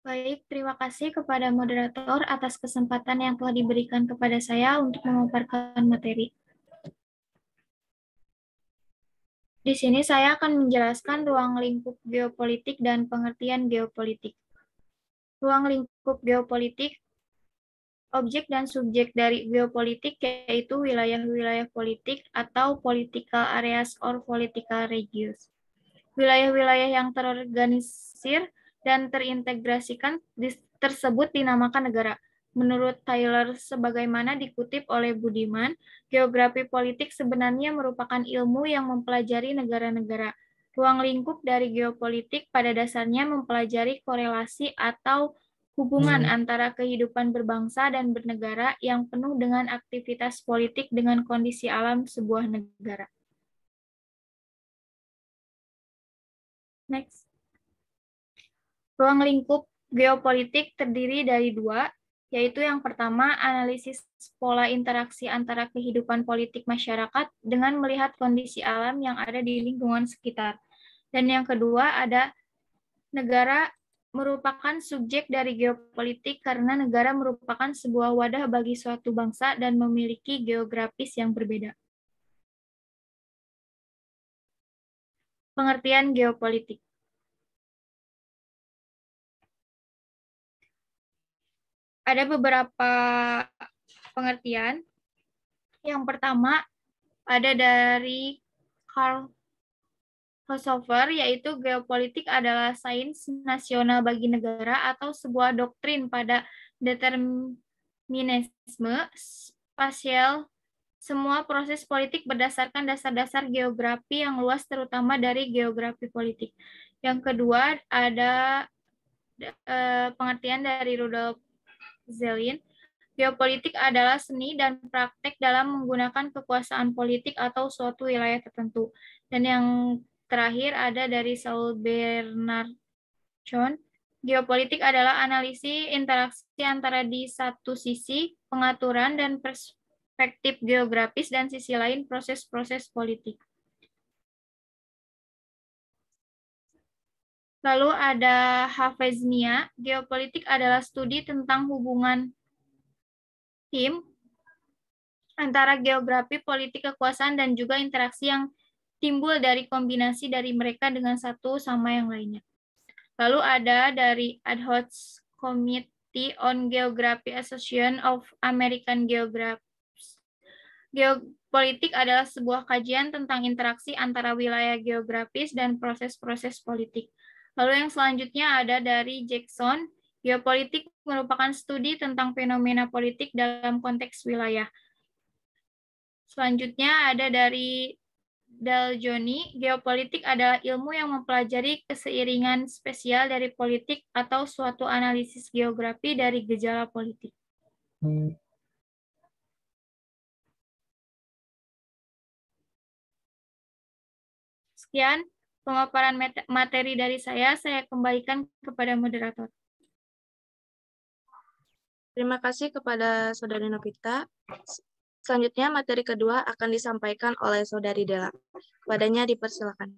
Baik, terima kasih kepada moderator atas kesempatan yang telah diberikan kepada saya untuk memaparkan materi. Di sini saya akan menjelaskan ruang lingkup geopolitik dan pengertian geopolitik. Ruang lingkup geopolitik, objek dan subjek dari geopolitik yaitu wilayah-wilayah politik atau political areas or political regions. Wilayah-wilayah yang terorganisir dan terintegrasikan tersebut dinamakan negara. Menurut Taylor, sebagaimana dikutip oleh Budiman, geografi politik sebenarnya merupakan ilmu yang mempelajari negara-negara. Ruang lingkup dari geopolitik pada dasarnya mempelajari korelasi atau hubungan antara kehidupan berbangsa dan bernegara yang penuh dengan aktivitas politik dengan kondisi alam sebuah negara. Next. Ruang lingkup geopolitik terdiri dari dua, yaitu yang pertama, analisis pola interaksi antara kehidupan politik masyarakat dengan melihat kondisi alam yang ada di lingkungan sekitar. Dan yang kedua, ada negara merupakan subjek dari geopolitik karena negara merupakan sebuah wadah bagi suatu bangsa dan memiliki geografis yang berbeda. Pengertian geopolitik. Ada beberapa pengertian. Yang pertama ada dari Karl Haushofer, yaitu geopolitik adalah sains nasional bagi negara atau sebuah doktrin pada determinisme spasial. Semua proses politik berdasarkan dasar-dasar geografi yang luas, terutama dari geografi politik. Yang kedua ada pengertian dari Rudolf Zellin. Geopolitik adalah seni dan praktek dalam menggunakan kekuasaan politik atau suatu wilayah tertentu. Dan yang terakhir ada dari Saul Bernard John. Geopolitik adalah analisis interaksi antara di satu sisi pengaturan dan perspektif geografis dan sisi lain proses-proses politik. Lalu ada Hafez Mia. Geopolitik adalah studi tentang hubungan tim antara geografi, politik, kekuasaan, dan juga interaksi yang timbul dari kombinasi dari mereka dengan satu sama yang lainnya. Lalu ada dari Ad Hoc Committee on Geography Association of American Geographers. Geopolitik adalah sebuah kajian tentang interaksi antara wilayah geografis dan proses-proses politik. Lalu yang selanjutnya ada dari Jackson. Geopolitik merupakan studi tentang fenomena politik dalam konteks wilayah. Selanjutnya ada dari Daljoni, geopolitik adalah ilmu yang mempelajari keseiringan spesial dari politik atau suatu analisis geografi dari gejala politik. Sekian pemaparan materi dari saya kembalikan kepada moderator. Terima kasih kepada Saudari Novita. Selanjutnya, materi kedua akan disampaikan oleh Saudari Della. Kepadanya dipersilakan.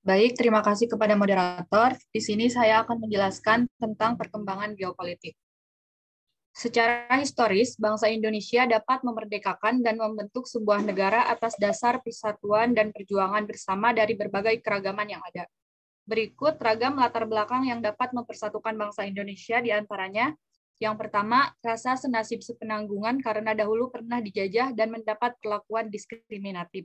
Baik, terima kasih kepada moderator. Di sini saya akan menjelaskan tentang perkembangan geopolitik. Secara historis, bangsa Indonesia dapat memerdekakan dan membentuk sebuah negara atas dasar persatuan dan perjuangan bersama dari berbagai keragaman yang ada. Berikut ragam latar belakang yang dapat mempersatukan bangsa Indonesia, di antaranya yang pertama, rasa senasib sepenanggungan karena dahulu pernah dijajah dan mendapat perlakuan diskriminatif.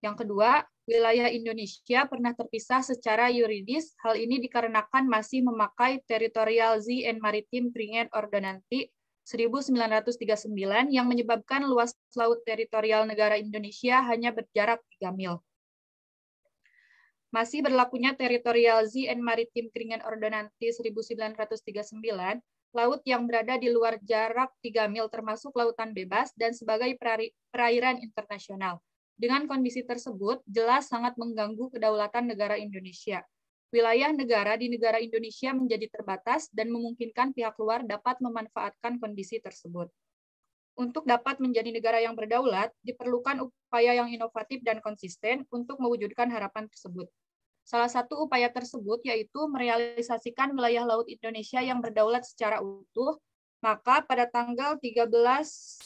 Yang kedua, wilayah Indonesia pernah terpisah secara yuridis. Hal ini dikarenakan masih memakai Territorial Sea and Maritime Treaty Ordonansi 1939 yang menyebabkan luas laut teritorial negara Indonesia hanya berjarak 3 mil. Masih berlakunya Territorial Sea and Maritime Treaty Ordonansi 1939, laut yang berada di luar jarak 3 mil termasuk lautan bebas dan sebagai perairan internasional. Dengan kondisi tersebut, jelas sangat mengganggu kedaulatan negara Indonesia. Wilayah negara di negara Indonesia menjadi terbatas dan memungkinkan pihak luar dapat memanfaatkan kondisi tersebut. Untuk dapat menjadi negara yang berdaulat, diperlukan upaya yang inovatif dan konsisten untuk mewujudkan harapan tersebut. Salah satu upaya tersebut yaitu merealisasikan wilayah laut Indonesia yang berdaulat secara utuh. Maka pada tanggal 13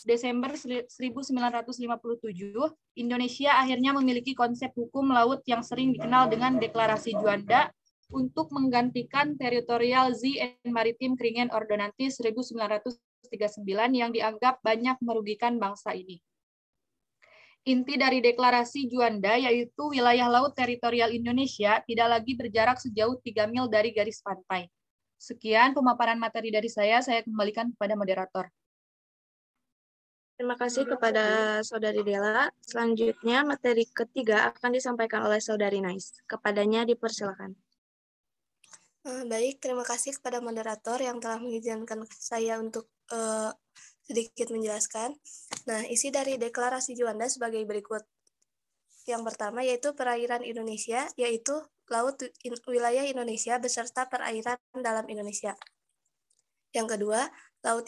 Desember 1957, Indonesia akhirnya memiliki konsep hukum laut yang sering dikenal dengan Deklarasi Juanda untuk menggantikan Territorial Sea and Maritime Kringen Ordonantis 1939 yang dianggap banyak merugikan bangsa ini. Inti dari deklarasi Juanda yaitu wilayah laut teritorial Indonesia tidak lagi berjarak sejauh 3 mil dari garis pantai. Sekian pemaparan materi dari saya kembalikan kepada moderator. Terima kasih kepada Saudari Della. Selanjutnya, materi ketiga akan disampaikan oleh Saudari Nais. Kepadanya dipersilakan. Baik, terima kasih kepada moderator yang telah mengizinkan saya untuk sedikit menjelaskan. Nah, isi dari deklarasi Juanda sebagai berikut. Yang pertama yaitu perairan Indonesia, yaitu laut wilayah Indonesia beserta perairan dalam Indonesia. Yang kedua, laut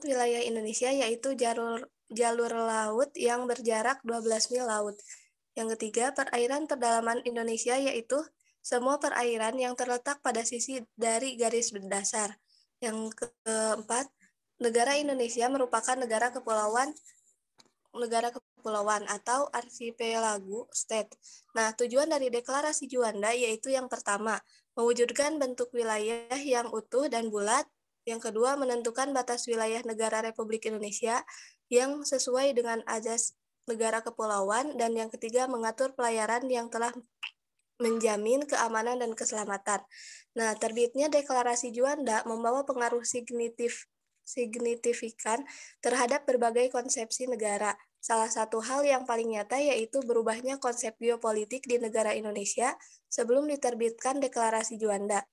wilayah Indonesia yaitu jalur laut yang berjarak 12 mil laut. Yang ketiga, perairan pedalaman Indonesia yaitu semua perairan yang terletak pada sisi dari garis dasar. Yang keempat, negara Indonesia merupakan negara kepulauan atau archipelago state. Nah, tujuan dari deklarasi Juanda yaitu yang pertama, mewujudkan bentuk wilayah yang utuh dan bulat. Yang kedua, menentukan batas wilayah negara Republik Indonesia yang sesuai dengan azas negara kepulauan. Dan yang ketiga, mengatur pelayaran yang telah menjamin keamanan dan keselamatan. Nah, terbitnya deklarasi Juanda membawa pengaruh signifikan terhadap berbagai konsepsi negara. Salah satu hal yang paling nyata yaitu berubahnya konsep geopolitik di negara Indonesia sebelum diterbitkan deklarasi Juanda.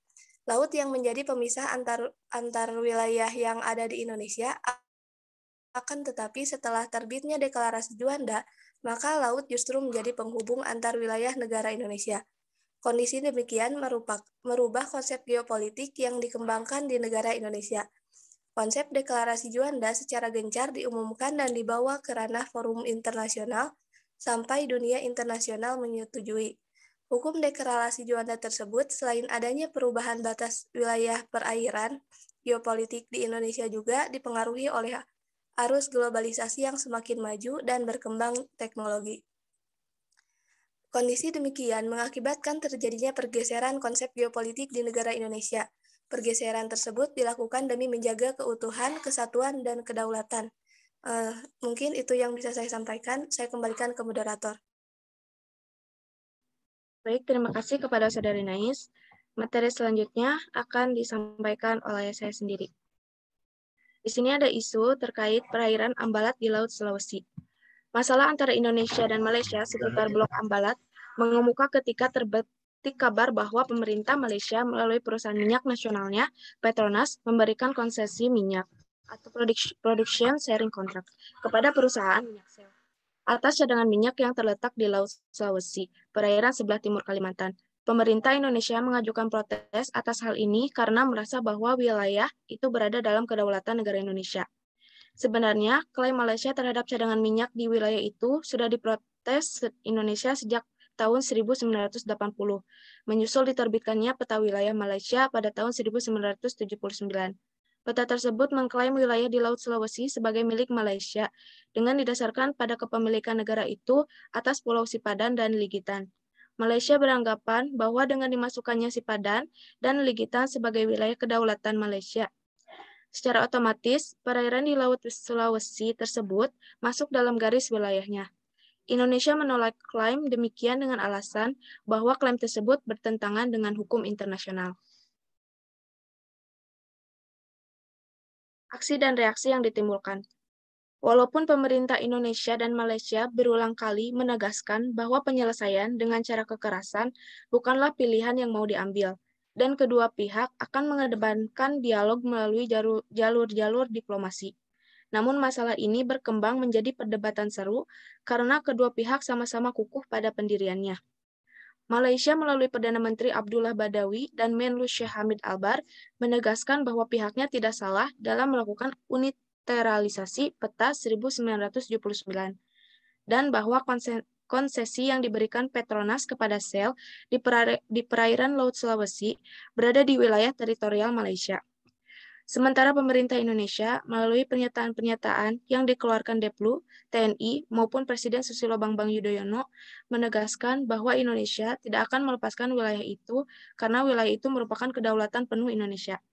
Laut yang menjadi pemisah antar wilayah yang ada di Indonesia, akan tetapi setelah terbitnya deklarasi Juanda, maka laut justru menjadi penghubung antar wilayah negara Indonesia. Kondisi demikian merubah konsep geopolitik yang dikembangkan di negara Indonesia. Konsep deklarasi Juanda secara gencar diumumkan dan dibawa ke ranah forum internasional sampai dunia internasional menyetujui. Hukum deklarasi Juanda tersebut selain adanya perubahan batas wilayah perairan, geopolitik di Indonesia juga dipengaruhi oleh arus globalisasi yang semakin maju dan berkembang teknologi. Kondisi demikian mengakibatkan terjadinya pergeseran konsep geopolitik di negara Indonesia. Pergeseran tersebut dilakukan demi menjaga keutuhan, kesatuan, dan kedaulatan. Mungkin itu yang bisa saya sampaikan. Saya kembalikan ke moderator. Baik, terima kasih kepada Saudari Nais. Materi selanjutnya akan disampaikan oleh saya sendiri. Di sini ada isu terkait perairan Ambalat di Laut Sulawesi. Masalah antara Indonesia dan Malaysia seputar Blok Ambalat mengemuka ketika terbetik kabar bahwa pemerintah Malaysia melalui perusahaan minyak nasionalnya, Petronas, memberikan konsesi minyak atau production sharing contract kepada perusahaan minyak sel atas cadangan minyak yang terletak di Laut Sulawesi, perairan sebelah timur Kalimantan. Pemerintah Indonesia mengajukan protes atas hal ini karena merasa bahwa wilayah itu berada dalam kedaulatan negara Indonesia. Sebenarnya, klaim Malaysia terhadap cadangan minyak di wilayah itu sudah diprotes Indonesia sejak tahun 1980, menyusul diterbitkannya peta wilayah Malaysia pada tahun 1979. Peta tersebut mengklaim wilayah di Laut Sulawesi sebagai milik Malaysia dengan didasarkan pada kepemilikan negara itu atas Pulau Sipadan dan Ligitan. Malaysia beranggapan bahwa dengan dimasukkannya Sipadan dan Ligitan sebagai wilayah kedaulatan Malaysia, secara otomatis, perairan di Laut Sulawesi tersebut masuk dalam garis wilayahnya. Indonesia menolak klaim demikian dengan alasan bahwa klaim tersebut bertentangan dengan hukum internasional. Aksi dan reaksi yang ditimbulkan. Walaupun pemerintah Indonesia dan Malaysia berulang kali menegaskan bahwa penyelesaian dengan cara kekerasan bukanlah pilihan yang mau diambil, dan kedua pihak akan mengedepankan dialog melalui jalur-jalur diplomasi. Namun masalah ini berkembang menjadi perdebatan seru karena kedua pihak sama-sama kukuh pada pendiriannya. Malaysia melalui Perdana Menteri Abdullah Badawi dan Menlu Sheikh Hamid Albar menegaskan bahwa pihaknya tidak salah dalam melakukan unilateralisasi peta 1979 dan bahwa konsesi yang diberikan Petronas kepada Shell di perairan Laut Sulawesi berada di wilayah teritorial Malaysia. Sementara pemerintah Indonesia melalui pernyataan-pernyataan yang dikeluarkan Deplu, TNI, maupun Presiden Susilo Bambang Yudhoyono menegaskan bahwa Indonesia tidak akan melepaskan wilayah itu karena wilayah itu merupakan kedaulatan penuh Indonesia.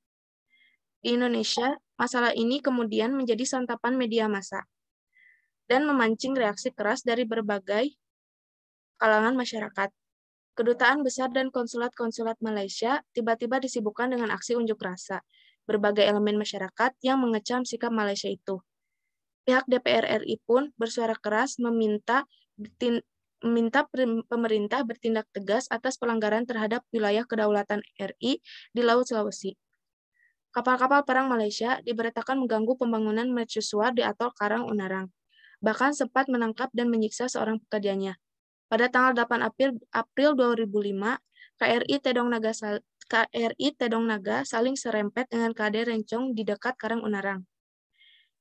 Di Indonesia, masalah ini kemudian menjadi santapan media massa dan memancing reaksi keras dari berbagai kalangan masyarakat. Kedutaan besar dan konsulat-konsulat Malaysia tiba-tiba disibukkan dengan aksi unjuk rasa. Berbagai elemen masyarakat yang mengecam sikap Malaysia itu. Pihak DPR RI pun bersuara keras meminta pemerintah bertindak tegas atas pelanggaran terhadap wilayah kedaulatan RI di Laut Sulawesi. Kapal-kapal perang Malaysia diberitakan mengganggu pembangunan mercusuar di atol Karang Unarang. Bahkan sempat menangkap dan menyiksa seorang pekerjanya. Pada tanggal 8 April 2005, KRI Tedong Naga saling serempet dengan KD Rencong di dekat Karang Unarang.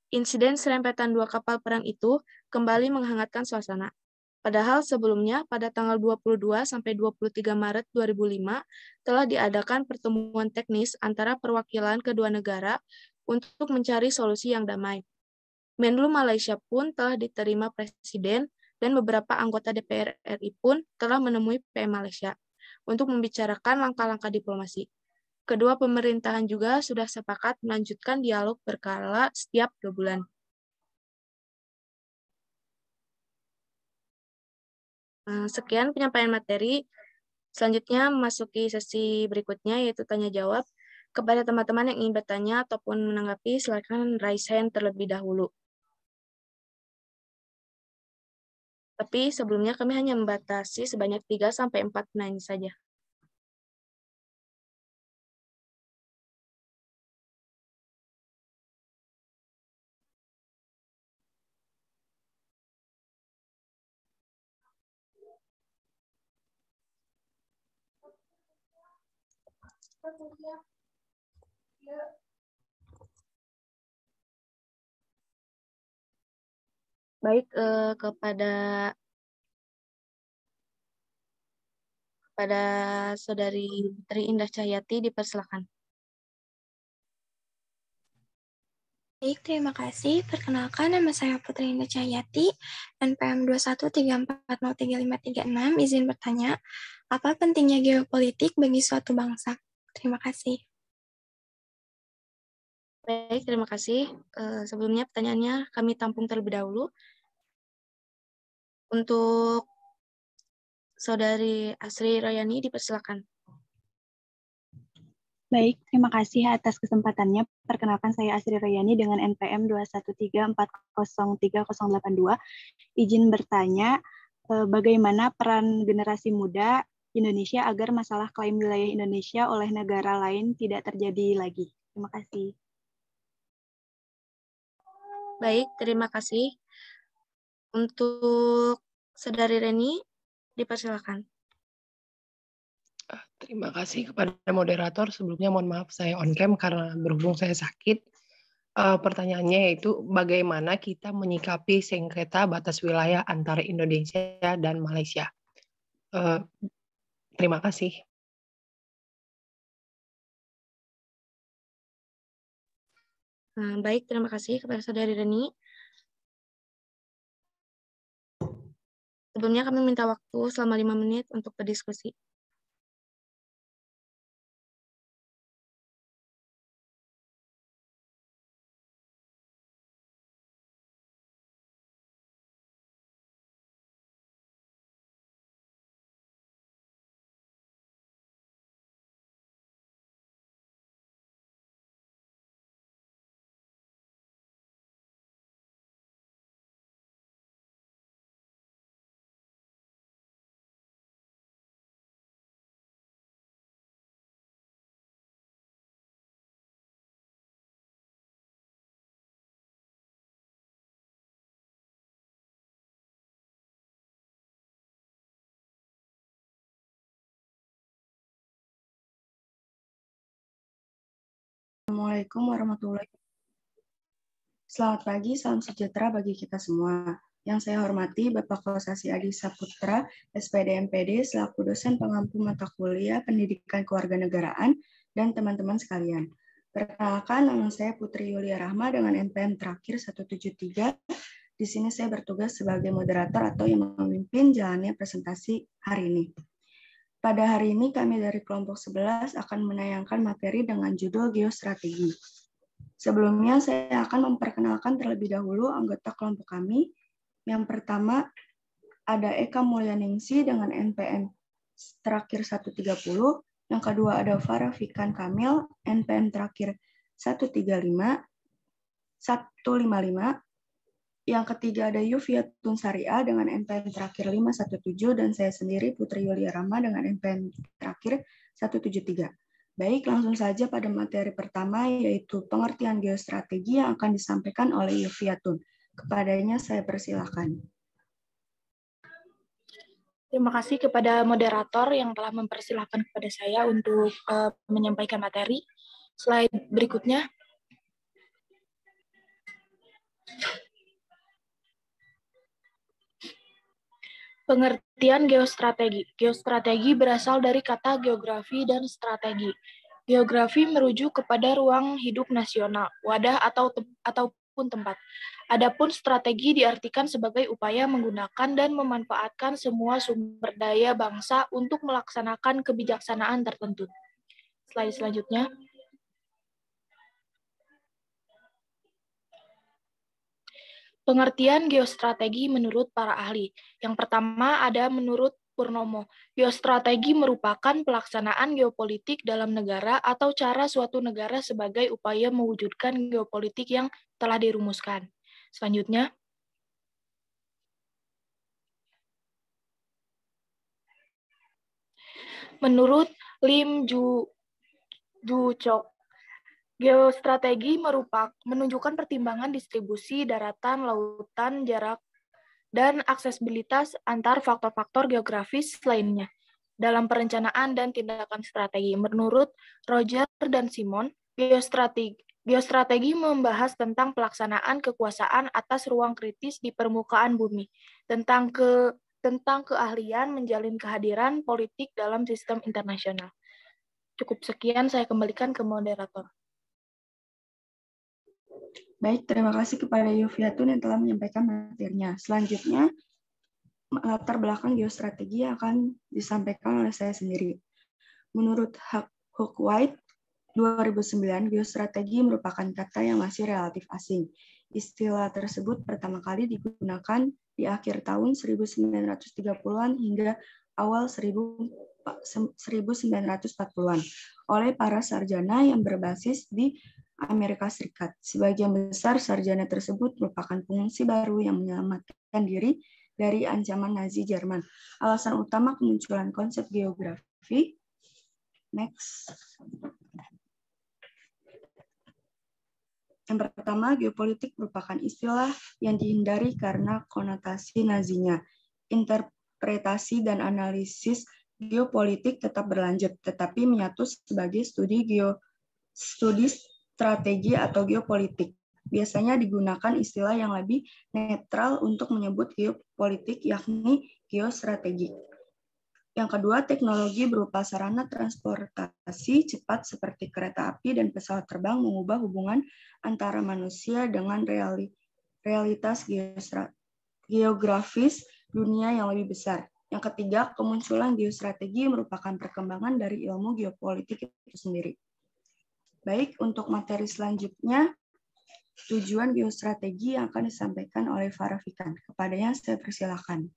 Insiden serempetan dua kapal perang itu kembali menghangatkan suasana. Padahal sebelumnya pada tanggal 22 sampai 23 Maret 2005 telah diadakan pertemuan teknis antara perwakilan kedua negara untuk mencari solusi yang damai. Menlu Malaysia pun telah diterima Presiden dan beberapa anggota DPR RI pun telah menemui PM Malaysia untuk membicarakan langkah-langkah diplomasi. Kedua pemerintahan juga sudah sepakat melanjutkan dialog berkala setiap 2 bulan. Sekian penyampaian materi. Selanjutnya memasuki sesi berikutnya, yaitu tanya-jawab. Kepada teman-teman yang ingin bertanya ataupun menanggapi, silakan raise hand terlebih dahulu. Tapi sebelumnya kami hanya membatasi sebanyak 3-4 penanya saja. Baik, kepada Saudari Tri Indah Cahyati dipersilakan. Baik, terima kasih. Perkenalkan, nama saya Putri Indah Cahyati, NPM 213403536. Izin bertanya, apa pentingnya geopolitik bagi suatu bangsa? Terima kasih. Baik, terima kasih. Sebelumnya pertanyaannya kami tampung terlebih dahulu. Untuk Saudari Asri Royani dipersilakan. Baik, terima kasih atas kesempatannya. Perkenalkan saya Asri Royani dengan NPM 213403082. Izin bertanya, bagaimana peran generasi muda Indonesia agar masalah klaim wilayah Indonesia oleh negara lain tidak terjadi lagi? Terima kasih. Baik, terima kasih. Untuk Saudari Reni, dipersilakan. Terima kasih kepada moderator. Sebelumnya mohon maaf saya on cam karena berhubung saya sakit. Pertanyaannya yaitu bagaimana kita menyikapi sengketa batas wilayah antara Indonesia dan Malaysia. Terima kasih. Baik, terima kasih kepada Saudari Reni. Sebelumnya kami minta waktu selama 5 menit untuk berdiskusi. Assalamualaikum warahmatullahi wabarakatuh. Selamat pagi, salam sejahtera bagi kita semua. Yang saya hormati Bapak Kosasi Adi Saputra, SPD MPD, selaku dosen pengampu mata kuliah Pendidikan Kewarganegaraan, dan teman-teman sekalian. Perkenalkan, nama saya Putri Yulia Rahma dengan NPM terakhir 173. Di sini saya bertugas sebagai moderator atau yang memimpin jalannya presentasi hari ini. Pada hari ini kami dari kelompok 11 akan menayangkan materi dengan judul Geostrategi. Sebelumnya saya akan memperkenalkan terlebih dahulu anggota kelompok kami. Yang pertama ada Eka Mulyaningsi dengan NPM terakhir 130. Yang kedua ada Farah Fikan Kamil, NPM terakhir 155. Yang ketiga ada Yufiatun Saria dengan NPM terakhir 517 dan saya sendiri Putri Yulia Rahma dengan NPM terakhir 173. Baik, langsung saja pada materi pertama yaitu pengertian geostrategi yang akan disampaikan oleh Yufiatun. Kepadanya saya persilahkan. Terima kasih kepada moderator yang telah mempersilahkan kepada saya untuk menyampaikan materi. Slide berikutnya. Pengertian geostrategi. Geostrategi berasal dari kata geografi dan strategi. Geografi merujuk kepada ruang hidup nasional, wadah ataupun tempat. Adapun strategi diartikan sebagai upaya menggunakan dan memanfaatkan semua sumber daya bangsa untuk melaksanakan kebijaksanaan tertentu. Slide selanjutnya. Pengertian geostrategi menurut para ahli. Yang pertama ada menurut Purnomo. Geostrategi merupakan pelaksanaan geopolitik dalam negara atau cara suatu negara sebagai upaya mewujudkan geopolitik yang telah dirumuskan. Selanjutnya. Menurut Lim Ju Chok, geostrategi menunjukkan pertimbangan distribusi daratan, lautan, jarak, dan aksesibilitas antar faktor-faktor geografis lainnya dalam perencanaan dan tindakan strategi. Menurut Roger dan Simon, geostrategi membahas tentang pelaksanaan kekuasaan atas ruang kritis di permukaan bumi, tentang keahlian menjalin kehadiran politik dalam sistem internasional. Cukup sekian, saya kembalikan ke moderator. Baik, terima kasih kepada Yufiatun yang telah menyampaikan materinya. Selanjutnya, latar belakang geostrategi yang akan disampaikan oleh saya sendiri. Menurut Hook White, 2009, geostrategi merupakan kata yang masih relatif asing. Istilah tersebut pertama kali digunakan di akhir tahun 1930-an hingga awal 1940-an oleh para sarjana yang berbasis di Amerika Serikat. Sebagian besar sarjana tersebut merupakan pengungsi baru yang menyelamatkan diri dari ancaman Nazi Jerman. Alasan utama kemunculan konsep geografi. Next. Yang pertama, geopolitik merupakan istilah yang dihindari karena konotasi Nazinya. Interpretasi dan analisis geopolitik tetap berlanjut, tetapi menyatu sebagai studi strategi atau geopolitik. Biasanya digunakan istilah yang lebih netral untuk menyebut geopolitik, yakni geostrategi. Yang kedua, teknologi berupa sarana transportasi cepat seperti kereta api dan pesawat terbang mengubah hubungan antara manusia dengan realitas geografis dunia yang lebih besar. Yang ketiga, kemunculan geostrategi merupakan perkembangan dari ilmu geopolitik itu sendiri. Baik, untuk materi selanjutnya, tujuan geostrategi yang akan disampaikan oleh Farah Fikan. Kepadanya saya persilakan.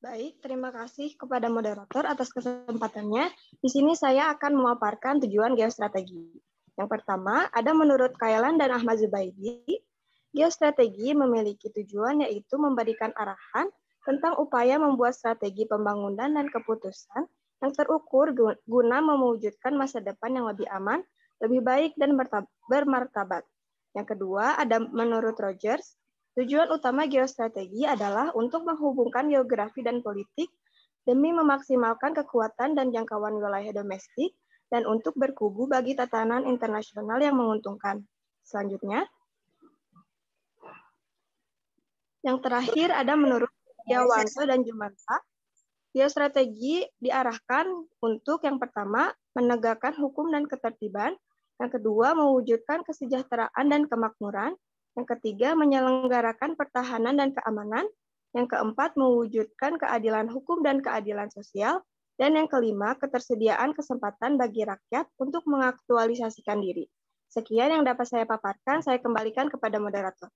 Baik, terima kasih kepada moderator atas kesempatannya. Di sini saya akan memaparkan tujuan geostrategi. Yang pertama, ada menurut Kailan dan Ahmad Zubaidi, geostrategi memiliki tujuan yaitu memberikan arahan tentang upaya membuat strategi pembangunan dan keputusan yang terukur guna mewujudkan masa depan yang lebih aman, lebih baik, dan bermartabat. Yang kedua, ada menurut Rogers, tujuan utama geostrategi adalah untuk menghubungkan geografi dan politik demi memaksimalkan kekuatan dan jangkauan wilayah domestik dan untuk berkubu bagi tatanan internasional yang menguntungkan. Selanjutnya, yang terakhir ada menurut Yawanto dan Jumanta, geostrategi diarahkan untuk yang pertama, menegakkan hukum dan ketertiban, yang kedua, mewujudkan kesejahteraan dan kemakmuran, yang ketiga, menyelenggarakan pertahanan dan keamanan, yang keempat, mewujudkan keadilan hukum dan keadilan sosial, dan yang kelima, ketersediaan kesempatan bagi rakyat untuk mengaktualisasikan diri. Sekian yang dapat saya paparkan, saya kembalikan kepada moderator.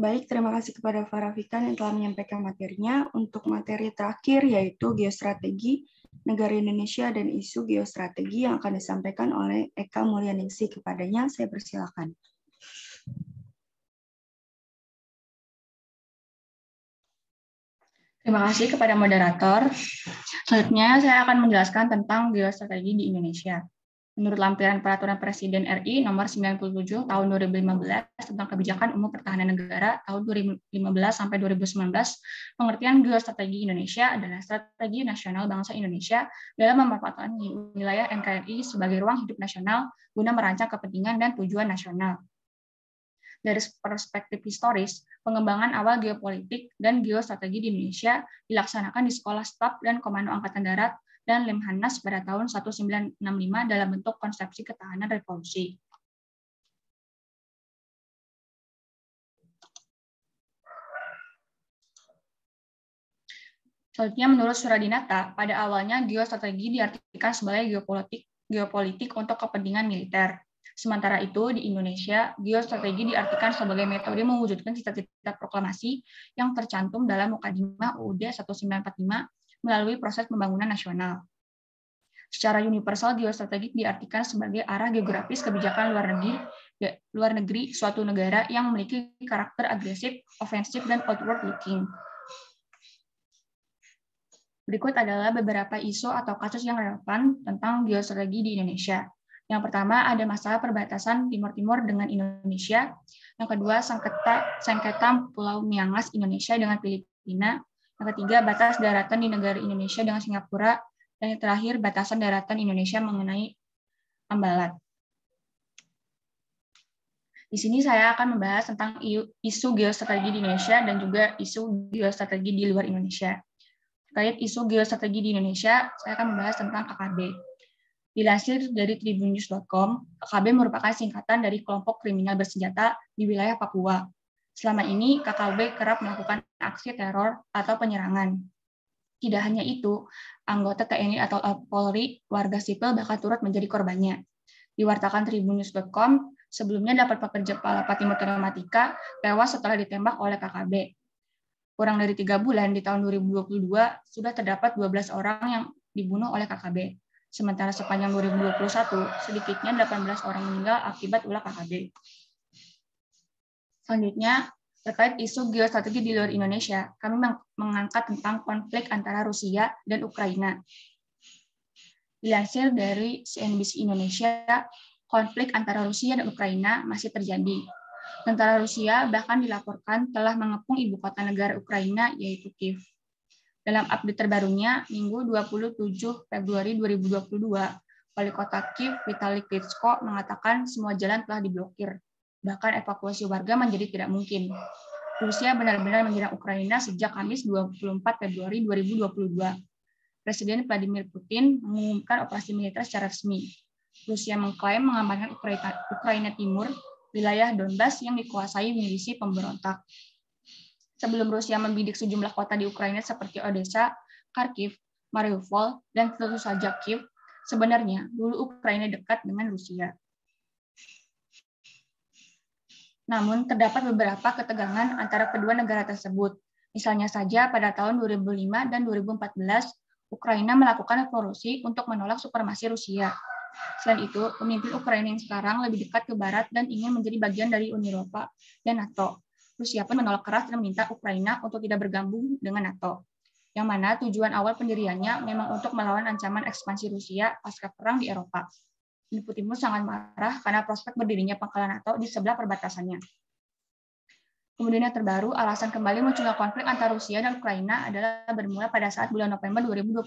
Baik, terima kasih kepada Farafikan yang telah menyampaikan materinya. Untuk materi terakhir yaitu geostrategi negara Indonesia dan isu geostrategi yang akan disampaikan oleh Eka Mulyaningsih. Kepadanya saya persilakan. Terima kasih kepada moderator. Selanjutnya saya akan menjelaskan tentang geostrategi di Indonesia. Menurut lampiran Peraturan Presiden RI Nomor 97 Tahun 2015 tentang Kebijakan Umum Pertahanan Negara tahun 2015 sampai 2019, pengertian geostrategi Indonesia adalah strategi nasional bangsa Indonesia dalam memanfaatkan wilayah NKRI sebagai ruang hidup nasional guna merancang kepentingan dan tujuan nasional. Dari perspektif historis, pengembangan awal geopolitik dan geostrategi di Indonesia dilaksanakan di Sekolah Staf dan Komando Angkatan Darat dan Lemhanas pada tahun 1965 dalam bentuk konsepsi ketahanan revolusi. Selanjutnya, menurut Suradinata, pada awalnya geostrategi diartikan sebagai geopolitik untuk kepentingan militer. Sementara itu, di Indonesia, geostrategi diartikan sebagai metode mewujudkan cita-cita proklamasi yang tercantum dalam Mukadimah UUD 1945 melalui proses pembangunan nasional. Secara universal, geostrategi diartikan sebagai arah geografis kebijakan luar negeri suatu negara yang memiliki karakter agresif, ofensif, dan outward-looking. Berikut adalah beberapa isu atau kasus yang relevan tentang geostrategi di Indonesia. Yang pertama, ada masalah perbatasan Timur Timur dengan Indonesia. Yang kedua, sengketa Pulau Miangas Indonesia dengan Filipina. Yang ketiga, batas daratan di negara Indonesia dengan Singapura. Dan yang terakhir, batasan daratan Indonesia mengenai Ambalat. Di sini saya akan membahas tentang isu geostrategi di Indonesia dan juga isu geostrategi di luar Indonesia. Terkait isu geostrategi di Indonesia, saya akan membahas tentang KKB. Dilansir dari tribunnews.com, KKB merupakan singkatan dari kelompok kriminal bersenjata di wilayah Papua. Selama ini, KKB kerap melakukan aksi teror atau penyerangan. Tidak hanya itu, anggota TNI atau Polri, warga sipil bahkan turut menjadi korbannya. Diwartakan tribunnews.com, sebelumnya 8 pekerja Palapa Timur Telematika tewas setelah ditembak oleh KKB. Kurang dari 3 bulan di tahun 2022, sudah terdapat 12 orang yang dibunuh oleh KKB. Sementara sepanjang 2021, sedikitnya 18 orang meninggal akibat ulah KKB. Selanjutnya, terkait isu geostrategi di luar Indonesia, kami mengangkat tentang konflik antara Rusia dan Ukraina. Dilansir dari CNBC Indonesia, konflik antara Rusia dan Ukraina masih terjadi. Tentara Rusia bahkan dilaporkan telah mengepung ibu kota negara Ukraina, yaitu Kiev. Dalam update terbarunya, Minggu 27 Februari 2022, Wali Kota Kiev, Vitali Klitschko, mengatakan semua jalan telah diblokir. Bahkan evakuasi warga menjadi tidak mungkin. Rusia benar-benar menyerang Ukraina sejak Kamis 24 Februari 2022. Presiden Vladimir Putin mengumumkan operasi militer secara resmi. Rusia mengklaim mengamankan Ukraina Timur, wilayah Donbas yang dikuasai milisi pemberontak. Sebelum Rusia membidik sejumlah kota di Ukraina seperti Odessa, Kharkiv, Mariupol, dan tentu saja Kiev, sebenarnya dulu Ukraina dekat dengan Rusia. Namun, terdapat beberapa ketegangan antara kedua negara tersebut. Misalnya saja pada tahun 2005 dan 2014, Ukraina melakukan revolusi untuk menolak supremasi Rusia. Selain itu, pemimpin Ukraina yang sekarang lebih dekat ke barat dan ingin menjadi bagian dari Uni Eropa dan NATO. Rusia pun menolak keras dan meminta Ukraina untuk tidak bergabung dengan NATO, yang mana tujuan awal pendiriannya memang untuk melawan ancaman ekspansi Rusia pasca perang di Eropa. Di Timur sangat marah karena prospek berdirinya pangkalan NATO di sebelah perbatasannya. Kemudian yang terbaru, alasan kembali munculnya konflik antara Rusia dan Ukraina adalah bermula pada saat bulan November 2021,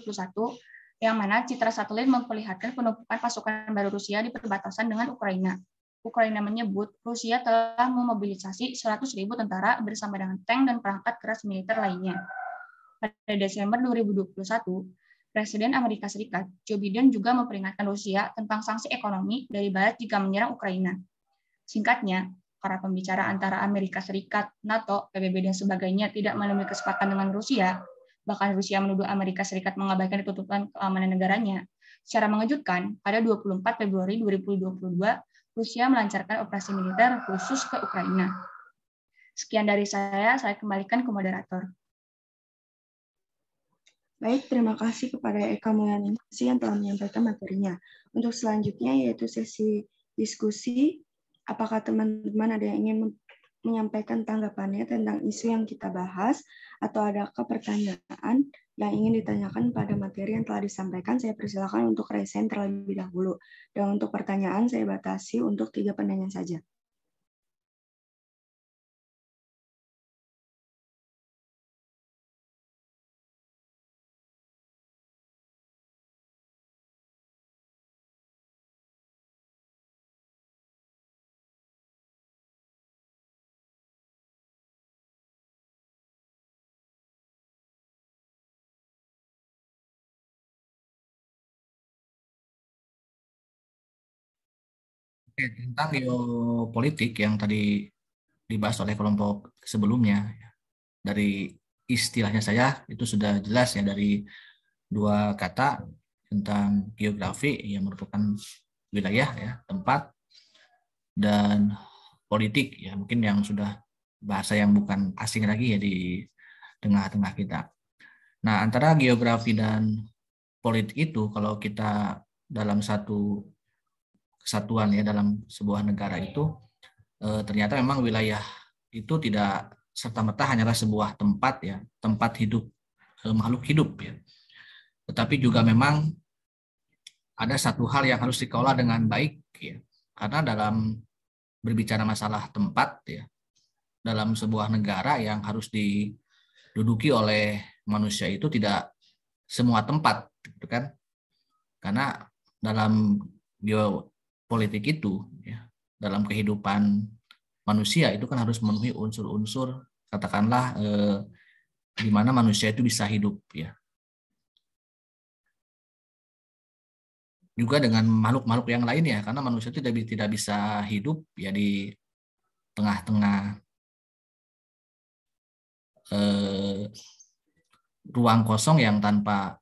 yang mana citra satelit memperlihatkan penumpukan pasukan baru Rusia di perbatasan dengan Ukraina. Ukraina menyebut Rusia telah memobilisasi 100.000 tentara bersama dengan tank dan perangkat keras militer lainnya. Pada Desember 2021, Presiden Amerika Serikat, Joe Biden juga memperingatkan Rusia tentang sanksi ekonomi dari Barat jika menyerang Ukraina. Singkatnya, para pembicara antara Amerika Serikat, NATO, PBB, dan sebagainya tidak menemui kesepakatan dengan Rusia, bahkan Rusia menuduh Amerika Serikat mengabaikan tuntutan keamanan negaranya. Secara mengejutkan, pada 24 Februari 2022, Rusia melancarkan operasi militer khusus ke Ukraina. Sekian dari saya kembalikan ke moderator. Baik, terima kasih kepada Eka Mulyaningsih yang telah menyampaikan materinya. Untuk selanjutnya yaitu sesi diskusi. Apakah teman-teman ada yang ingin menyampaikan tanggapannya tentang isu yang kita bahas, atau adakah pertanyaan yang ingin ditanyakan pada materi yang telah disampaikan? Saya persilakan untuk raise hand terlebih dahulu. Dan untuk pertanyaan saya batasi untuk 3 penanya saja. Oke, tentang geopolitik yang tadi dibahas oleh kelompok sebelumnya, dari istilahnya saya itu sudah jelas ya, dari 2 kata tentang geografi yang merupakan wilayah ya, tempat, dan politik ya, mungkin yang sudah bahasa yang bukan asing lagi ya di tengah-tengah kita. Nah, antara geografi dan politik itu kalau kita dalam satu kesatuan ya, dalam sebuah negara itu ternyata memang wilayah itu tidak serta-merta hanyalah sebuah tempat ya, tempat hidup makhluk hidup ya. Tetapi juga memang ada satu hal yang harus dikelola dengan baik ya. Karena dalam berbicara masalah tempat ya, dalam sebuah negara yang harus diduduki oleh manusia itu tidak semua tempat gitu kan. Karena dalam geopolitik itu ya, dalam kehidupan manusia itu kan harus memenuhi unsur-unsur, katakanlah di mana manusia itu bisa hidup ya. Juga dengan makhluk-makhluk yang lain ya, karena manusia itu tidak bisa hidup ya di tengah-tengah ruang kosong yang tanpa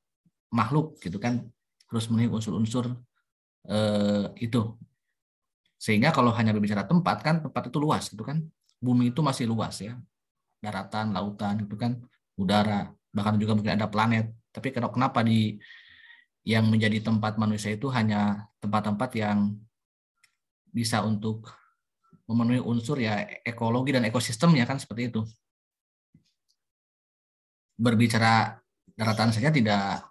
makhluk gitu kan, harus memenuhi unsur-unsur itu. Sehingga kalau hanya berbicara tempat kan, tempat itu luas gitu kan, bumi itu masih luas ya, daratan, lautan gitu kan, udara, bahkan juga mungkin ada planet. Tapi kenapa yang menjadi tempat manusia itu hanya tempat-tempat yang bisa untuk memenuhi unsur ya ekologi dan ekosistemnya kan, seperti itu. Berbicara daratan saja tidak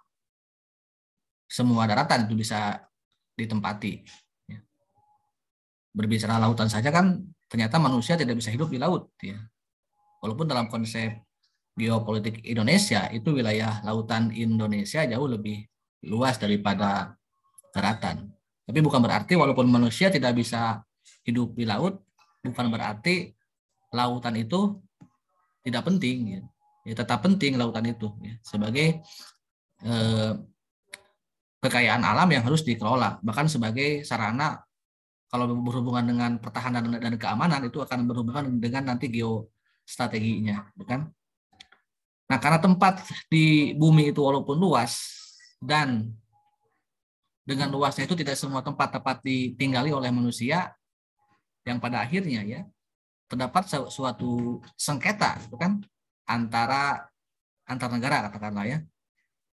semua daratan itu bisa ditempati. Berbicara lautan saja kan ternyata manusia tidak bisa hidup di laut ya. Walaupun dalam konsep geopolitik Indonesia itu wilayah lautan Indonesia jauh lebih luas daripada daratan. Tapi bukan berarti walaupun manusia tidak bisa hidup di laut, bukan berarti lautan itu tidak penting ya. Ya tetap penting lautan itu ya, sebagai kekayaan alam yang harus dikelola, bahkan sebagai sarana kalau berhubungan dengan pertahanan dan keamanan itu akan berhubungan dengan nanti geostrateginya, bukan? Nah, karena tempat di bumi itu walaupun luas dan dengan luasnya itu tidak semua tempat dapat ditinggali oleh manusia, yang pada akhirnya ya terdapat suatu sengketa, bukan? Antar negara katakanlah ya.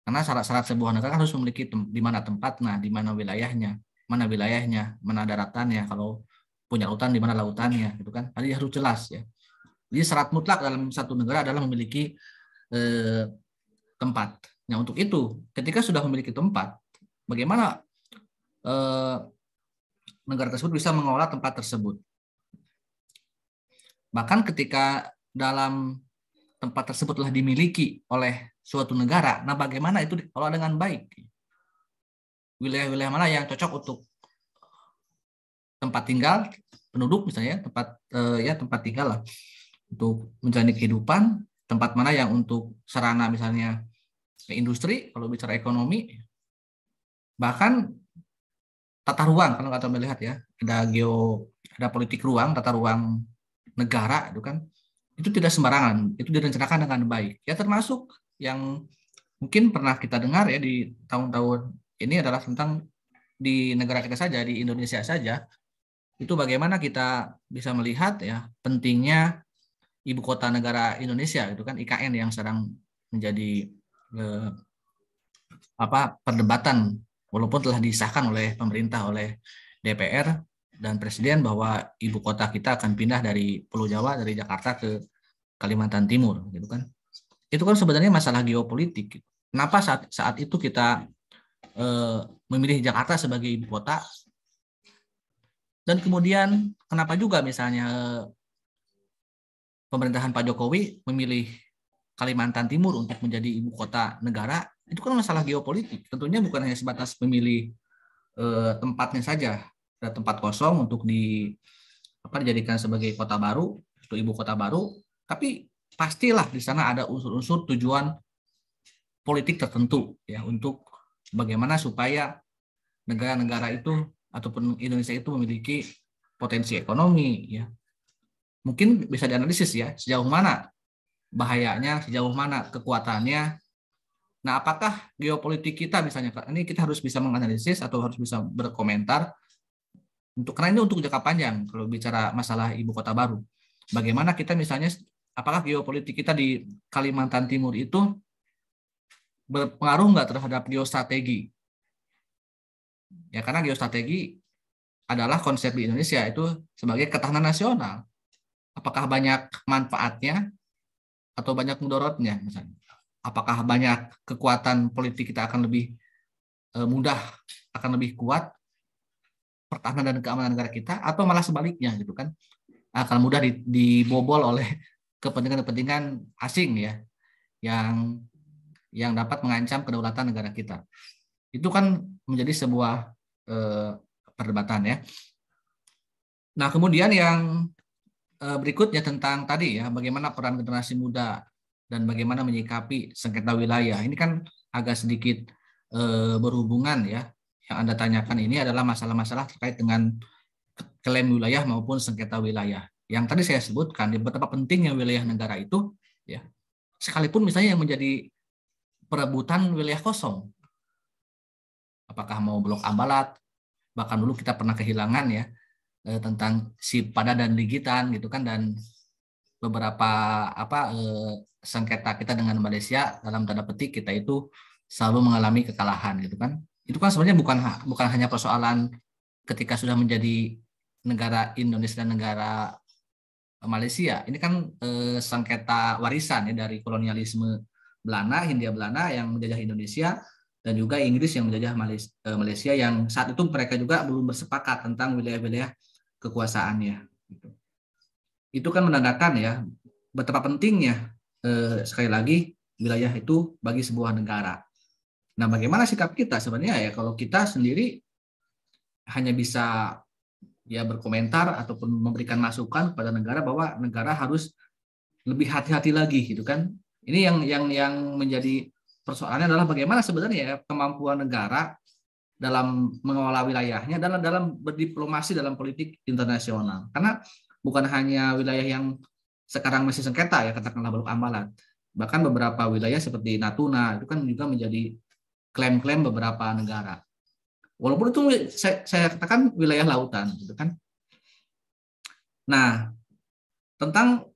Karena syarat-syarat sebuah negara harus memiliki di mana tempatnya, di mana wilayahnya, mana daratannya, kalau punya lautan di mana lautannya, gitu kan? Tadi harus jelas ya. Jadi syarat mutlak dalam satu negara adalah memiliki tempat. Nah untuk itu, ketika sudah memiliki tempat, bagaimana negara tersebut bisa mengelola tempat tersebut. Bahkan ketika dalam tempat tersebut telah dimiliki oleh suatu negara, nah bagaimana itu dikelola dengan baik? Wilayah-wilayah mana yang cocok untuk tempat tinggal penduduk misalnya, tempat tinggal lah untuk menjalani kehidupan, tempat mana yang untuk sarana misalnya industri kalau bicara ekonomi, bahkan tata ruang kalau kita melihat ya, ada politik ruang, tata ruang negara itu kan, itu tidak sembarangan, itu direncanakan dengan baik. Ya termasuk yang mungkin pernah kita dengar ya di tahun-tahun ini adalah tentang di negara kita saja, di Indonesia saja, itu bagaimana kita bisa melihat ya pentingnya ibu kota negara Indonesia itu kan, IKN yang sedang menjadi perdebatan walaupun telah disahkan oleh pemerintah, oleh DPR dan Presiden bahwa ibu kota kita akan pindah dari Pulau Jawa, dari Jakarta ke Kalimantan Timur gitu kan. Itu kan sebenarnya masalah geopolitik. Kenapa saat itu kita memilih Jakarta sebagai ibu kota, dan kemudian kenapa juga misalnya pemerintahan Pak Jokowi memilih Kalimantan Timur untuk menjadi ibu kota negara, itu kan masalah geopolitik. Tentunya bukan hanya sebatas memilih tempatnya saja, ada tempat kosong untuk dijadikan sebagai kota baru, untuk ibu kota baru, tapi pastilah di sana ada unsur-unsur tujuan politik tertentu ya, untuk bagaimana supaya negara-negara itu ataupun Indonesia itu memiliki potensi ekonomi ya. Mungkin bisa dianalisis ya, sejauh mana bahayanya, sejauh mana kekuatannya. Nah, apakah geopolitik kita misalnya, ini kita harus bisa menganalisis atau harus bisa berkomentar, karena ini untuk jangka panjang kalau bicara masalah ibu kota baru. Bagaimana kita misalnya, apakah geopolitik kita di Kalimantan Timur itu berpengaruh nggak terhadap geostrategi? Ya, karena geostrategi adalah konsep di Indonesia itu sebagai ketahanan nasional. Apakah banyak manfaatnya atau banyak mudorotnya misalnya? Apakah banyak kekuatan politik kita akan lebih mudah, akan lebih kuat pertahanan dan keamanan negara kita, atau malah sebaliknya gitu kan, akan mudah dibobol oleh kepentingan-kepentingan asing ya, yang dapat mengancam kedaulatan negara kita. Itu kan menjadi sebuah perdebatan ya. Nah, kemudian yang berikutnya tentang tadi ya, bagaimana peran generasi muda dan bagaimana menyikapi sengketa wilayah. Ini kan agak sedikit berhubungan ya. Yang Anda tanyakan ini adalah masalah-masalah terkait dengan klaim wilayah maupun sengketa wilayah. Yang tadi saya sebutkan, betapa pentingnya wilayah negara itu ya. Sekalipun misalnya yang menjadi perebutan wilayah kosong. Apakah mau Blok Ambalat, bahkan dulu kita pernah kehilangan ya tentang Sipada dan Ligitan gitu kan, dan beberapa sengketa kita dengan Malaysia, dalam tanda petik kita itu selalu mengalami kekalahan gitu kan. Itu kan sebenarnya bukan hanya persoalan ketika sudah menjadi negara Indonesia dan negara Malaysia. Ini kan sengketa warisan ya dari kolonialisme Belanda, Hindia Belanda yang menjajah Indonesia, dan juga Inggris yang menjajah Malaysia, yang saat itu mereka juga belum bersepakat tentang wilayah-wilayah kekuasaannya. Itu kan menandakan ya betapa pentingnya sekali lagi wilayah itu bagi sebuah negara. Nah, bagaimana sikap kita sebenarnya ya, kalau kita sendiri hanya bisa ya berkomentar ataupun memberikan masukan kepada negara bahwa negara harus lebih hati-hati lagi gitu kan. Ini yang menjadi persoalannya adalah bagaimana sebenarnya ya kemampuan negara dalam mengelola wilayahnya, dalam berdiplomasi dalam politik internasional. Karena bukan hanya wilayah yang sekarang masih sengketa ya, katakanlah Blok Ambalat. Bahkan beberapa wilayah seperti Natuna itu kan juga menjadi klaim-klaim beberapa negara. Walaupun itu saya katakan wilayah lautan gitu kan. Nah, tentang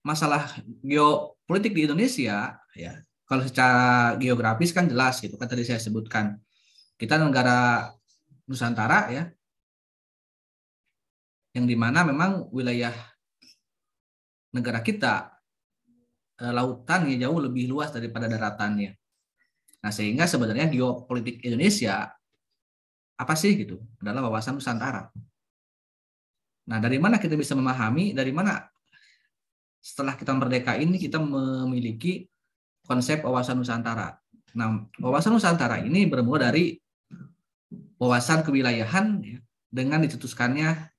masalah geopolitik di Indonesia ya, kalau secara geografis kan jelas gitu kan, tadi saya sebutkan kita negara Nusantara ya, yang dimana memang wilayah negara kita lautannya jauh lebih luas daripada daratannya. Nah, sehingga sebenarnya geopolitik Indonesia apa sih gitu? Adalah wawasan Nusantara. Nah, dari mana kita bisa memahami, dari mana setelah kita merdeka ini kita memiliki konsep wawasan Nusantara. Nah, wawasan Nusantara ini bermula dari wawasan kewilayahan ya, dengan dicetuskannya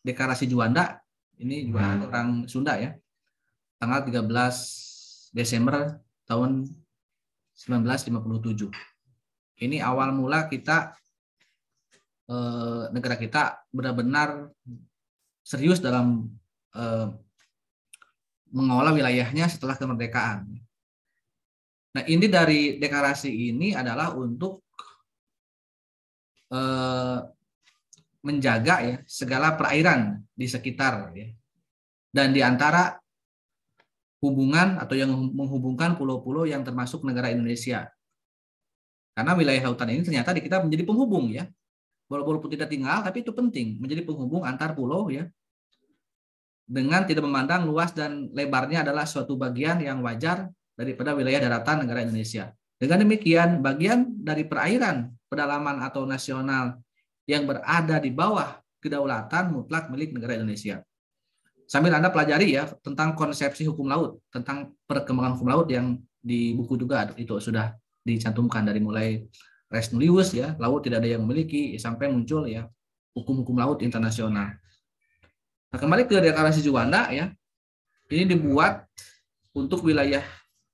Deklarasi Juanda, ini juga orang Sunda ya, tanggal 13 Desember tahun 1957. Ini awal mula kita negara kita benar-benar serius dalam mengelola wilayahnya setelah kemerdekaan. Nah, ini dari deklarasi ini adalah untuk menjaga ya segala perairan di sekitar ya, dan di antara hubungan atau yang menghubungkan pulau-pulau yang termasuk negara Indonesia. Karena wilayah lautan ini ternyata di kita menjadi penghubung ya, walaupun tidak tinggal, tapi itu penting menjadi penghubung antar pulau ya, dengan tidak memandang luas dan lebarnya adalah suatu bagian yang wajar daripada wilayah daratan negara Indonesia. Dengan demikian, bagian dari perairan pedalaman atau nasional yang berada di bawah kedaulatan mutlak milik negara Indonesia. Sambil Anda pelajari ya tentang konsepsi hukum laut, tentang perkembangan hukum laut yang di buku juga itu sudah dicantumkan dari mulai res nullius ya, laut tidak ada yang memiliki, sampai muncul ya hukum-hukum laut internasional. Nah, kembali ke Deklarasi Juanda ya, ini dibuat untuk wilayah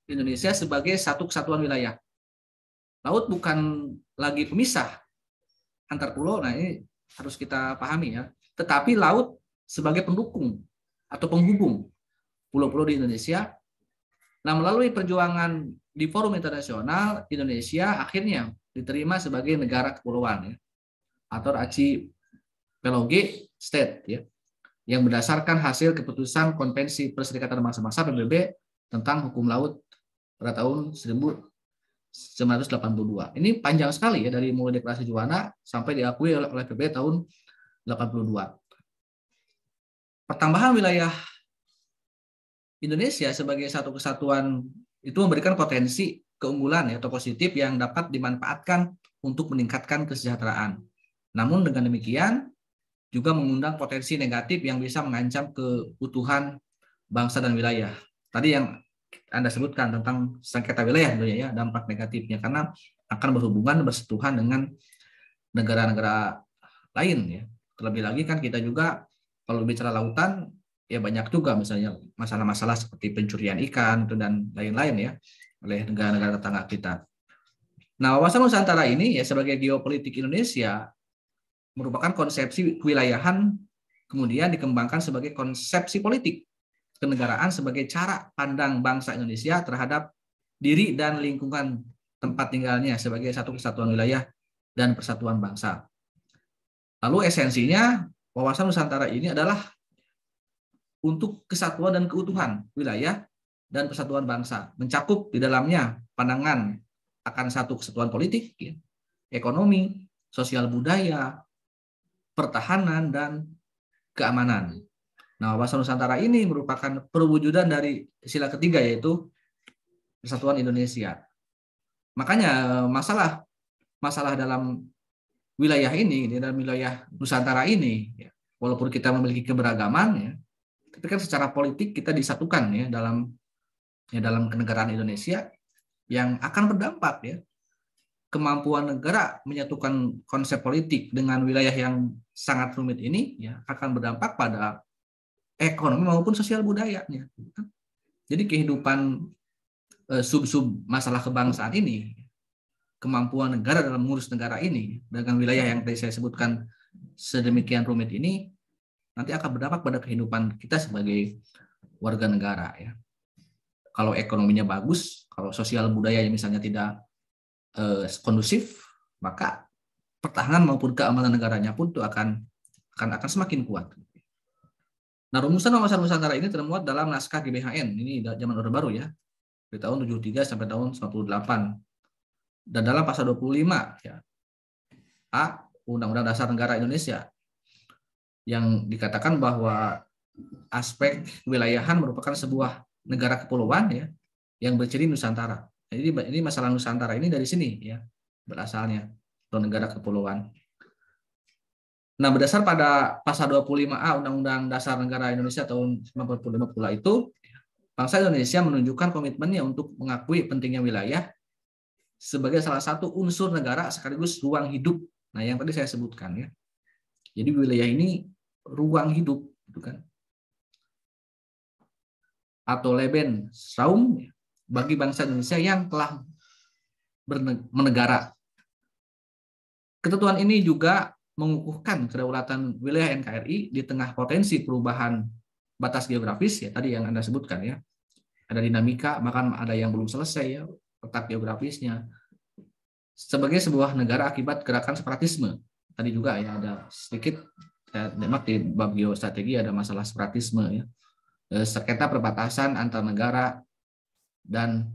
Indonesia sebagai satu kesatuan wilayah. Laut bukan lagi pemisah antar pulau, nah ini harus kita pahami ya. Tetapi laut sebagai pendukung atau penghubung pulau-pulau di Indonesia. Nah, melalui perjuangan di forum internasional, Indonesia akhirnya diterima sebagai negara kepulauan ya, atau archipelago state ya, yang berdasarkan hasil keputusan Konvensi Perserikatan Bangsa-Bangsa PBB tentang hukum laut pada tahun 1982. Ini panjang sekali ya, dari mulai Deklarasi Juanda sampai diakui oleh PBB tahun 82. Pertambahan wilayah Indonesia sebagai satu kesatuan itu memberikan potensi keunggulan ya, atau positif yang dapat dimanfaatkan untuk meningkatkan kesejahteraan. Namun dengan demikian juga mengundang potensi negatif yang bisa mengancam keutuhan bangsa dan wilayah. Tadi yang Anda sebutkan tentang sengketa wilayah ya, dampak negatifnya karena akan berhubungan bersentuhan dengan negara-negara lain ya. Terlebih lagi kan kita juga kalau bicara lautan ya banyak juga misalnya masalah-masalah seperti pencurian ikan itu dan lain-lain ya oleh negara-negara tetangga kita. Nah, wawasan Nusantara ini ya sebagai geopolitik Indonesia merupakan konsepsi kewilayahan kemudian dikembangkan sebagai konsepsi politik kenegaraan sebagai cara pandang bangsa Indonesia terhadap diri dan lingkungan tempat tinggalnya sebagai satu kesatuan wilayah dan persatuan bangsa. Lalu esensinya wawasan Nusantara ini adalah untuk kesatuan dan keutuhan wilayah dan persatuan bangsa, mencakup di dalamnya pandangan akan satu kesatuan politik, ekonomi, sosial budaya, pertahanan, dan keamanan. Nah, wawasan Nusantara ini merupakan perwujudan dari sila ketiga yaitu persatuan Indonesia. Makanya masalah dalam wilayah ini, dalam wilayah Nusantara ini, ya, walaupun kita memiliki keberagaman, ya, tapi kan secara politik kita disatukan ya dalam kenegaraan Indonesia yang akan berdampak ya. Kemampuan negara menyatukan konsep politik dengan wilayah yang sangat rumit ini ya akan berdampak pada ekonomi maupun sosial budayanya. Jadi kehidupan sub-sub masalah kebangsaan ini, kemampuan negara dalam mengurus negara ini dengan wilayah yang tadi saya sebutkan sedemikian rumit ini nanti akan berdampak pada kehidupan kita sebagai warga negara ya. Kalau ekonominya bagus, kalau sosial budaya misalnya tidak kondusif, maka pertahanan maupun keamanan negaranya pun itu akan semakin kuat. Nah, rumusan wawasan Nusantara ini termuat dalam naskah GBHN, ini zaman Orde Baru ya, dari tahun 73 sampai tahun 98. Dan dalam pasal 25 ya, A, Undang-Undang Dasar Negara Indonesia, yang dikatakan bahwa aspek wilayahan merupakan sebuah negara kepulauan ya, yang berciri Nusantara. Jadi ini masalah Nusantara ini dari sini ya, berasalnya, atau negara kepulauan. Nah, berdasar pada pasal 25A Undang-Undang Dasar Negara Indonesia tahun 1945 pula itu, bangsa Indonesia menunjukkan komitmennya untuk mengakui pentingnya wilayah sebagai salah satu unsur negara sekaligus ruang hidup. Nah, yang tadi saya sebutkan ya. Jadi wilayah ini ruang hidup, gitu kan? Atau Lebensraum bagi bangsa Indonesia yang telah menegara. Ketentuan ini juga mengukuhkan kedaulatan wilayah NKRI di tengah potensi perubahan batas geografis ya tadi yang Anda sebutkan ya. Ada dinamika, bahkan ada yang belum selesai ya letak geografisnya. Sebagai sebuah negara akibat gerakan separatisme. Tadi juga ya ada sedikit memang di bab geostrategi ada masalah separatisme ya. Sengketa perbatasan antar negara dan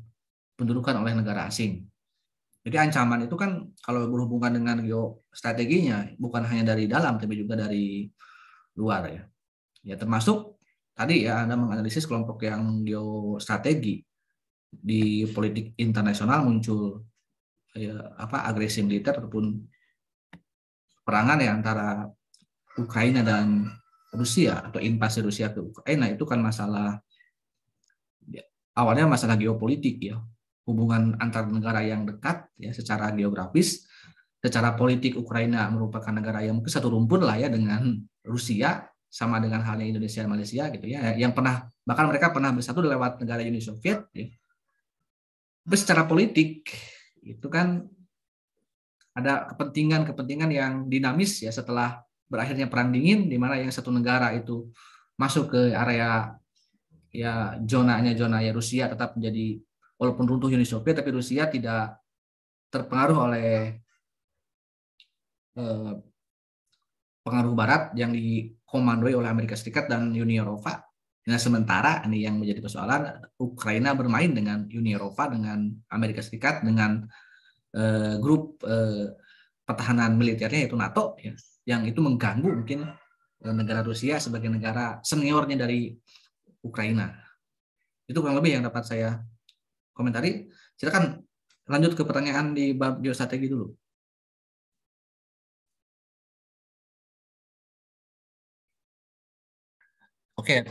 pendudukan oleh negara asing. Jadi ancaman itu kan kalau berhubungan dengan geostrateginya bukan hanya dari dalam tapi juga dari luar ya. Ya termasuk tadi ya Anda menganalisis kelompok yang geostrategi di politik internasional muncul ya, agresi militer ataupun perangan ya antara Ukraina dan Rusia atau invasi Rusia ke Ukraina itu kan masalah ya, awalnya masalah geopolitik ya. Hubungan antar negara yang dekat ya secara geografis, secara politik Ukraina merupakan negara yang mungkin satu rumpun lah ya dengan Rusia sama dengan halnya Indonesia dan Malaysia gitu ya yang pernah bahkan mereka pernah bersatu lewat negara Uni Soviet ya. Tapi secara politik itu kan ada kepentingan yang dinamis ya setelah berakhirnya perang dingin di mana yang satu negara itu masuk ke area ya zona Rusia tetap menjadi walaupun runtuh Uni Soviet, tapi Rusia tidak terpengaruh oleh pengaruh Barat yang dikomandoi oleh Amerika Serikat dan Uni Eropa. Nah, sementara ini yang menjadi persoalan, Ukraina bermain dengan Uni Eropa, dengan Amerika Serikat, dengan grup pertahanan militernya yaitu NATO, ya, yang itu mengganggu mungkin negara Rusia sebagai negara seniornya dari Ukraina. Itu kurang lebih yang dapat saya komentari. Silakan lanjut ke pertanyaan di bab geostrategi dulu. Oke,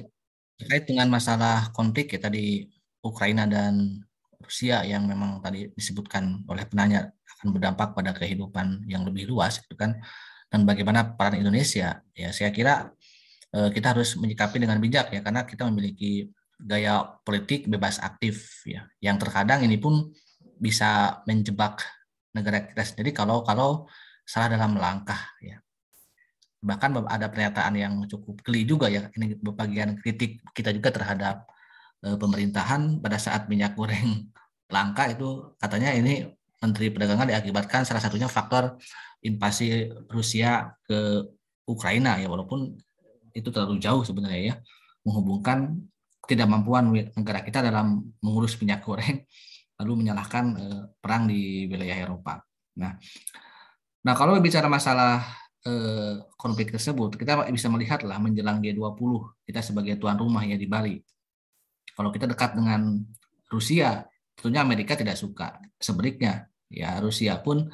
terkait dengan masalah konflik ya tadi Ukraina dan Rusia yang memang tadi disebutkan oleh penanya akan berdampak pada kehidupan yang lebih luas gitu kan. Dan bagaimana peran Indonesia? Ya saya kira kita harus menyikapi dengan bijak ya karena kita memiliki gaya politik bebas aktif ya yang terkadang ini pun bisa menjebak negara kita sendiri kalau salah dalam langkah ya. Bahkan ada pernyataan yang cukup geli juga ya ini bagian kritik kita juga terhadap pemerintahan pada saat minyak goreng langka itu katanya ini Menteri Perdagangan diakibatkan salah satunya faktor invasi Rusia ke Ukraina ya walaupun itu terlalu jauh sebenarnya ya menghubungkan ketidakmampuan negara kita dalam mengurus minyak goreng lalu menyalahkan perang di wilayah Eropa. Nah kalau bicara masalah konflik tersebut kita bisa melihatlah menjelang G20 kita sebagai tuan rumah ya di Bali. Kalau kita dekat dengan Rusia tentunya Amerika tidak suka. Sebaliknya ya Rusia pun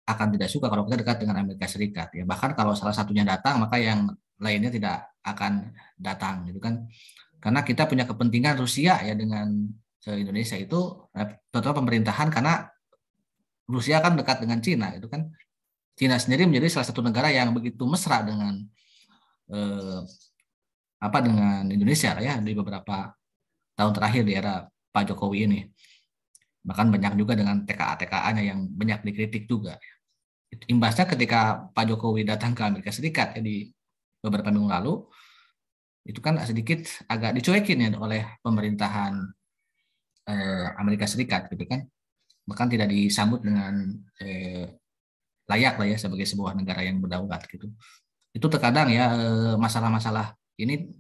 akan tidak suka kalau kita dekat dengan Amerika Serikat ya bahkan kalau salah satunya datang maka yang lainnya tidak akan datang gitu kan karena kita punya kepentingan Rusia ya dengan Indonesia itu terutama pemerintahan karena Rusia kan dekat dengan Cina itu kan Cina sendiri menjadi salah satu negara yang begitu mesra dengan dengan Indonesia ya di beberapa tahun terakhir di era Pak Jokowi ini bahkan banyak juga dengan TKA-TKA-nya yang banyak dikritik juga. Imbasnya ketika Pak Jokowi datang ke Amerika Serikat ya, di beberapa minggu lalu, itu kan sedikit agak dicuekin ya oleh pemerintahan Amerika Serikat gitu kan. Bahkan tidak disambut dengan layak lah ya sebagai sebuah negara yang berdaulat gitu. Itu terkadang ya masalah-masalah ini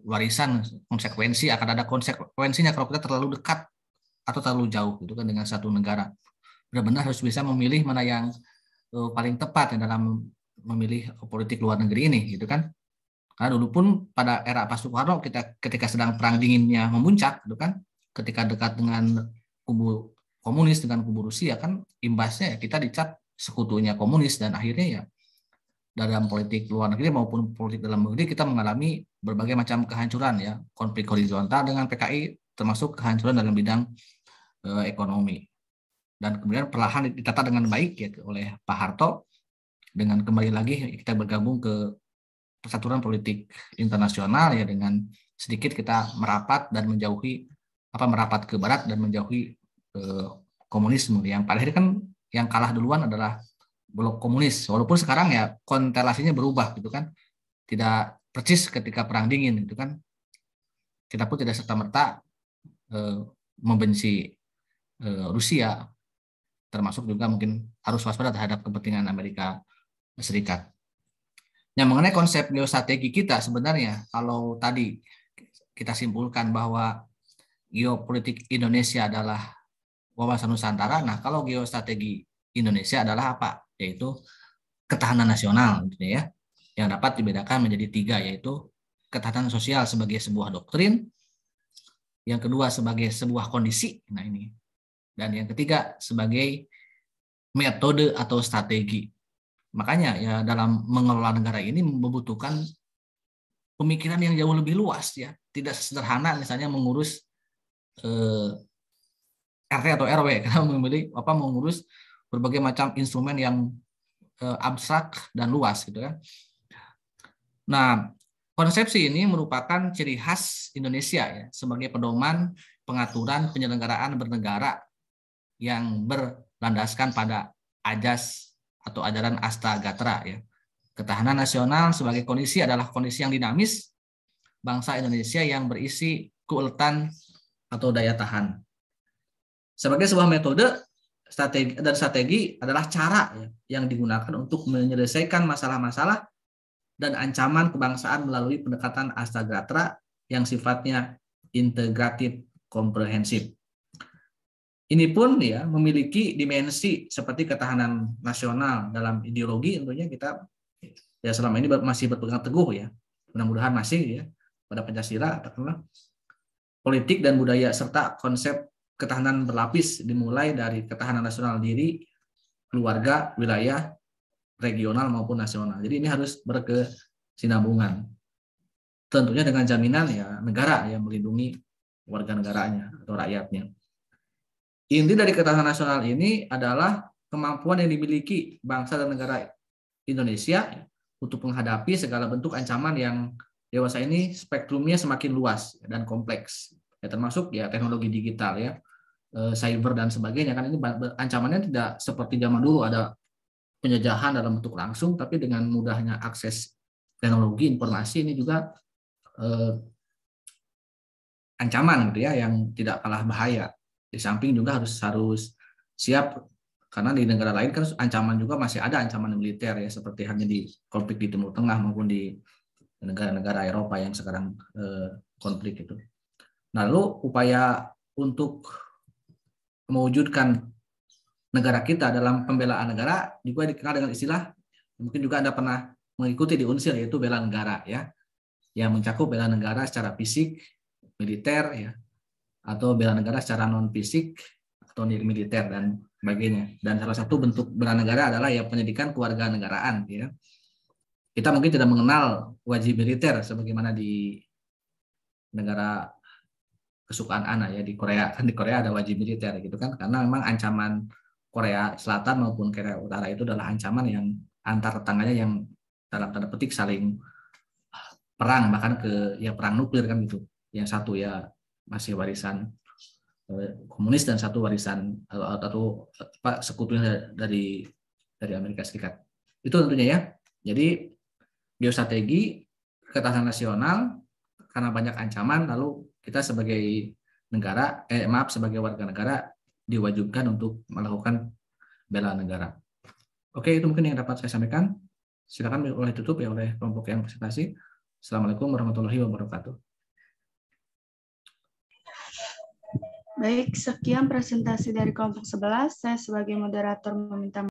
warisan konsekuensi akan ada konsekuensinya kalau kita terlalu dekat atau terlalu jauh gitu kan dengan satu negara. Benar-benar harus bisa memilih mana yang paling tepat ya dalam memilih politik luar negeri ini gitu kan. Karena dulu pun pada era Pak Soekarno ketika sedang perang dinginnya memuncak gitu kan, ketika dekat dengan kubu komunis dengan kubu Rusia kan imbasnya ya kita dicap sekutunya komunis dan akhirnya ya dalam politik luar negeri maupun politik dalam negeri kita mengalami berbagai macam kehancuran ya, konflik horizontal dengan PKI termasuk kehancuran dalam bidang ekonomi. Dan kemudian perlahan ditata dengan baik ya oleh Pak Harto dengan kembali lagi kita bergabung ke persatuan politik internasional ya, dengan sedikit kita merapat dan menjauhi merapat ke barat dan menjauhi komunisme yang pada akhirnya kan yang kalah duluan adalah blok komunis, walaupun sekarang ya konstelasinya berubah gitu kan, tidak persis ketika perang dingin gitu kan, kita pun tidak serta-merta membenci Rusia, termasuk juga mungkin harus waspada terhadap kepentingan Amerika Serikat. Nah, mengenai konsep geostrategi kita sebenarnya kalau tadi kita simpulkan bahwa geopolitik Indonesia adalah wawasan Nusantara, nah kalau geostrategi Indonesia adalah apa? Yaitu ketahanan nasional gitu ya, yang dapat dibedakan menjadi 3, yaitu ketahanan sosial sebagai sebuah doktrin, yang kedua sebagai sebuah kondisi, nah ini, dan yang ketiga sebagai metode atau strategi. Makanya ya dalam mengelola negara ini membutuhkan pemikiran yang jauh lebih luas ya, tidak sederhana misalnya mengurus RT atau RW, karena mengurus berbagai macam instrumen yang abstrak dan luas gitu kan. Nah, konsepsi ini merupakan ciri khas Indonesia ya, sebagai pedoman pengaturan penyelenggaraan bernegara yang berlandaskan pada ajas atau ajaran Astagatra ya. Ketahanan nasional sebagai kondisi adalah kondisi yang dinamis bangsa Indonesia yang berisi keuletan atau daya tahan. Sebagai sebuah metode, strategi adalah cara ya, yang digunakan untuk menyelesaikan masalah-masalah dan ancaman kebangsaan melalui pendekatan Astagatra yang sifatnya integratif komprehensif. Ini pun ya memiliki dimensi seperti ketahanan nasional dalam ideologi, tentunya kita ya selama ini masih berpegang teguh ya, mudah-mudahan masih ya pada Pancasila, katakanlah politik dan budaya serta konsep ketahanan berlapis dimulai dari ketahanan nasional diri, keluarga, wilayah, regional maupun nasional. Jadi ini harus berkesinambungan. Tentunya dengan jaminan ya negara yang melindungi warga negaranya atau rakyatnya. Inti dari ketahanan nasional ini adalah kemampuan yang dimiliki bangsa dan negara Indonesia untuk menghadapi segala bentuk ancaman yang dewasa ini spektrumnya semakin luas dan kompleks. Ya, termasuk ya teknologi digital ya, cyber dan sebagainya kan, ini ancamannya tidak seperti zaman dulu ada penjajahan dalam bentuk langsung, tapi dengan mudahnya akses teknologi informasi ini juga ancaman gitu ya yang tidak kalah bahaya. Di samping juga harus siap karena di negara lain kan ancaman juga masih ada ancaman militer ya, seperti hanya di konflik di Timur Tengah maupun di negara-negara Eropa yang sekarang konflik itu. Lalu upaya untuk mewujudkan negara kita dalam pembelaan negara juga dikenal dengan istilah, mungkin juga Anda pernah mengikuti di Unsir, yaitu bela negara ya, yang mencakup bela negara secara fisik, militer ya, atau bela negara secara non fisik atau militer dan sebagainya. Dan salah satu bentuk bela negara adalah ya pendidikan kewarganegaraan ya. Kita mungkin tidak mengenal wajib militer sebagaimana di negara kesukaan anak ya, di Korea kan, di Korea ada wajib militer gitu kan, karena memang ancaman Korea Selatan maupun Korea Utara itu adalah ancaman yang antar tetangganya yang dalam tanda petik saling perang, bahkan ke ya perang nuklir kan gitu. Yang satu ya masih warisan komunis dan satu warisan atau sekutunya dari Amerika Serikat. Itu tentunya ya. Jadi geostrategi ketahanan nasional karena banyak ancaman, lalu kita sebagai negara, sebagai warga negara diwajibkan untuk melakukan bela negara. Oke, itu mungkin yang dapat saya sampaikan. Silakan boleh tutup ya oleh kelompok yang presentasi. Assalamualaikum warahmatullahi wabarakatuh. Baik, sekian presentasi dari kelompok 11. Saya sebagai moderator meminta